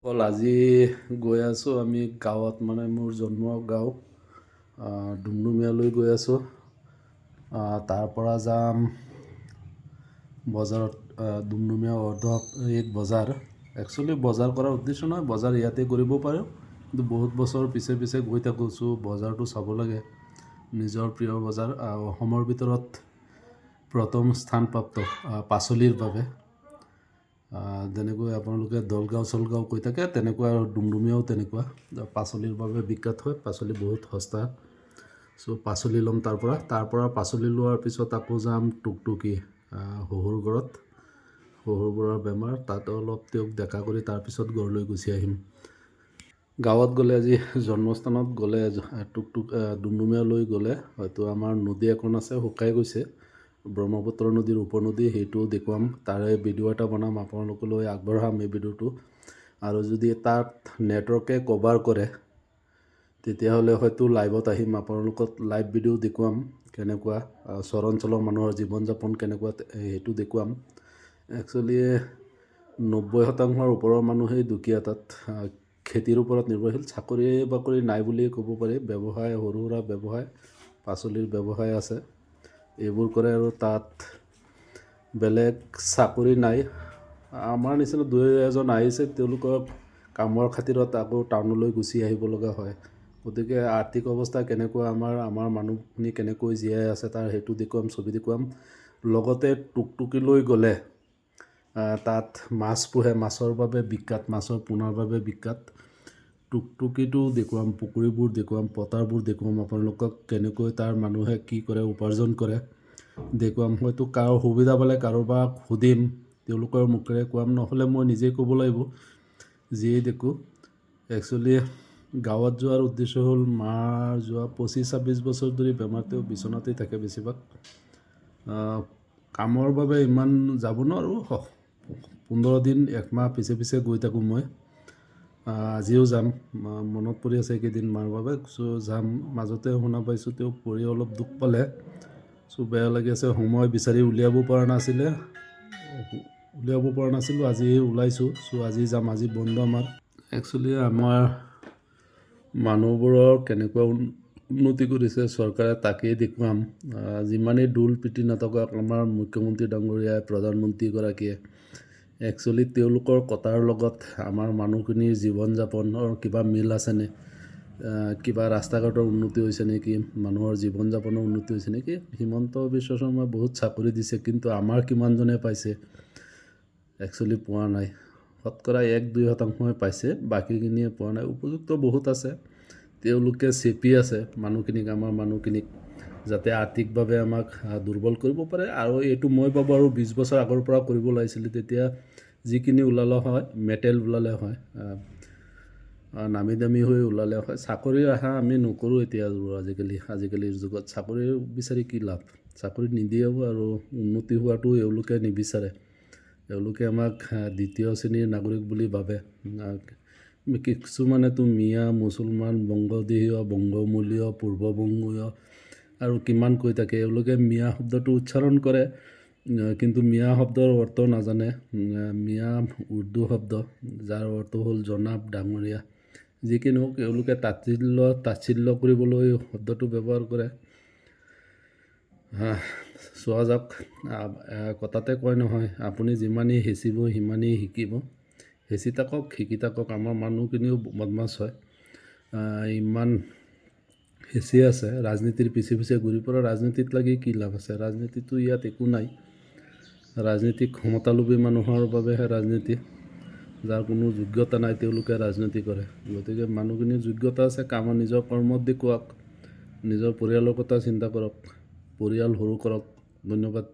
আজি গৈ আছোঁ আমি গাঁৱত, মানে মোৰ জন্ম গাঁও ডুমডুমীয়ালৈ গৈ আছোঁ। তাৰ পৰা যাম বজাৰত, ডুমডুমীয়া অৰ্ধ বজাৰ। একচুৱেলি বজাৰ কৰাৰ উদ্দেশ্য নহয়, বজাৰ ইয়াতে কৰিব পাৰোঁ, কিন্তু বহুত বছৰ পিছে পিছে গৈ থাকোঁ। বজাৰটো চাব লাগে, নিজৰ প্ৰিয় বজাৰ। অসমৰ ভিতৰত প্ৰথম স্থানপ্ৰাপ্ত পাচলিৰ বাবে। যেনেকৈ আপোনালোকে দলগাঁও চলগাঁও কৈ থাকে, তেনেকুৱা আৰু ডুমডুমীয়াও তেনেকুৱা পাচলিৰ বাবে বিখ্যাত হয়। পাচলি বহুত সস্তা। পাচলি ল'ম তাৰ পৰা পাচলি লোৱাৰ পিছত আকৌ যাম টুকটুকি শহুৰ ঘৰত। শহুৰ বুঢ়াৰ বেমাৰ, তাত অলপ তেওঁক দেখা কৰি তাৰপিছত ঘৰলৈ গুচি আহিম। গাঁৱত গ'লে, আজি জন্মস্থানত গ'লে, ডুমডুমীয়ালৈ গ'লে হয়তো আমাৰ নদী এখন আছে, শুকাই গৈছে, ব্ৰহ্মপুত্ৰ নদীৰ উপনদী, সেইটোও দেখুৱাম। তাৰে ভিডিঅ' এটা বনাম, আপোনালোকলৈ আগবঢ়াম এই ভিডিঅ'টো। আৰু যদি তাত নেটৱৰ্কে কভাৰ কৰে, তেতিয়াহ'লে হয়তো লাইভত আহিম, আপোনালোকক লাইভ ভিডিঅ' দেখুৱাম। কেনেকুৱা চৰাঞ্চলৰ মানুহৰ জীৱন যাপন কেনেকুৱা, সেইটো দেখুৱাম। একচুৱেলি 90% ওপৰৰ মানুহেই দুখীয়া। তাত খেতিৰ ওপৰত নিৰ্ভৰশীল, চাকৰি বাকৰি নাই বুলিয়ে ক'ব পাৰি। ব্যৱসায়, সৰু সুৰা ব্যৱসায়, পাচলিৰ ব্যৱসায় আছে, এইবোৰ কৰে। আৰু তাত বেলেগ চাকৰি নাই। আমাৰ নিচিনা দুই এজন আহিছে, তেওঁলোকৰ কামৰ খাতিৰত আকৌ টাউনলৈ গুচি আহিব লগা হয়। গতিকে আৰ্থিক অৱস্থা কেনেকুৱা, আমাৰ মানুহখিনি কেনেকৈ জীয়াই আছে, তাৰ সেইটো দেখুৱাম, ছবি দেখুৱাম। লগতে টুকটুকিলৈ গ'লে তাত মাছ পোহে, মাছৰ বাবে বিখ্যাত, মাছৰ পোনাৰ বাবে বিখ্যাত। টুকটুকিটো দেখুৱাম, পুখুৰীবোৰ দেখুৱাম, পথাৰবোৰ দেখুৱাম আপোনালোকক, কেনেকৈ তাৰ মানুহে কি কৰে, উপাৰ্জন কৰে দেখুৱাম। হয়তো কাৰো সুবিধা পালে কাৰোবাক সুধিম, তেওঁলোকৰ মুখেৰে কোৱাম, নহ'লে মই নিজেই ক'ব লাগিব যিয়েই দেখোঁ। একচুৱেলি গাঁৱত যোৱাৰ উদ্দেশ্য হ'ল, মাৰ যোৱা 25-26 বছৰ ধৰি বেমাৰ, তেওঁ বিচনাতেই থাকে বেছিভাগ। কামৰ বাবে ইমান যাব নোৱাৰোঁ, 15 দিন, 1 মাহ পিছে পিছে গৈ থাকোঁ মই। আজিও যাম, মনত পৰি আছে এইকেইদিন মাৰ বাবে। যাম। মাজতে শুনা পাইছোঁ তেওঁ পৰি অলপ দুখ পালে, বেয়া লাগি আছে। সময় বিচাৰি উলিয়াব পৰা নাছিলোঁ, আজি ওলাইছোঁ। আজি যাম, আজি বন্ধ আমাৰ। একচুৱেলি আমাৰ মানুহবোৰৰ কেনেকুৱা উন্নতি কৰিছে চৰকাৰে, তাকেই দেখুৱাম। যিমানেই দোল পিটি নাথাকক আমাৰ মুখ্যমন্ত্ৰী ডাঙৰীয়াই, প্ৰধানমন্ত্ৰীগৰাকীয়ে, একচুৱেলি তেওঁলোকৰ কথাৰ লগত আমাৰ মানুহখিনিৰ জীৱন যাপনৰ কিবা মিল আছেনে? কিবা ৰাস্তা ঘাটৰ উন্নতি হৈছে নেকি? মানুহৰ জীৱন যাপনৰ উন্নতি হৈছে নেকি? হিমন্ত বিশ্ব শৰ্মাই বহুত চাকৰি দিছে, কিন্তু আমাৰ কিমানজনে পাইছে? একচুৱেলি পোৱা নাই। শতকৰা 1-2% পাইছে, বাকীখিনিয়ে পোৱা নাই। উপযুক্ত বহুত আছে, তেওঁলোকে চেপি আছে মানুহখিনিক, আমাৰ মানুহখিনিক, যাতে আৰ্থিকভাৱে আমাক দুৰ্বল কৰিব পাৰে। আৰু এইটো মই ভাবোঁ আৰু 20 বছৰ আগৰ পৰা কৰিব লাগিছিলে। তেতিয়া যিখিনি ওলালে হয়, মেটেল ওলালে হয়, নামী দামী হৈ ওলালে হয়। চাকৰিৰ আশা আমি নকৰোঁ এতিয়া। আজিকালিৰ যুগত চাকৰি বিচাৰি কি লাভ? চাকৰি নিদিয়েও, আৰু উন্নতি হোৱাটো এওঁলোকে নিবিচাৰে। এওঁলোকে আমাক দ্বিতীয় শ্ৰেণীৰ নাগৰিক বুলি ভাবে। কিছুমানেতো মিয়া, মুছলমান, বংগদেশীয়, বংগমূলীয়, পূৰ্ববংগীয় আৰু কিমান কৈ থাকে। এওঁলোকে মিয়া শব্দটো উচ্চাৰণ কৰে, কিন্তু মিয়া শব্দৰ অৰ্থ নাজানে। মিয়া উৰ্দু শব্দ, যাৰ অৰ্থ হ'ল জনাব, ডাঙৰীয়া। যি কি নহওক, এওঁলোকে তাচ্ছিল্য কৰিবলৈ শব্দটো ব্যৱহাৰ কৰে। চোৱা যাওক, কথাতে কয় নহয়, আপুনি যিমানেই হেঁচিব সিমানেই শিকিব। হেঁচি থাকক, শিকি থাকক। আমাৰ মানুহখিনিও বদমাছ হয়, ইমান হেঁচি আছে। ৰাজনীতিৰ পিছে পিছে ঘূৰি ফুৰা, ৰাজনীতিত লাগি কি লাভ আছে? ৰাজনীতিটো ইয়াত একো নাই। ৰাজনীতি ক্ষমতালোভী মানুহৰ বাবেহে ৰাজনীতি। যাৰ কোনো যোগ্যতা নাই, তেওঁলোকে ৰাজনীতি কৰে। গতিকে মানুহখিনিৰ যোগ্যতা আছে, নিজৰ কৰ্মত দেখুৱাওক, নিজৰ পৰিয়ালৰ কথা চিন্তা কৰক, পৰিয়াল সৰু কৰক। ধন্যবাদ।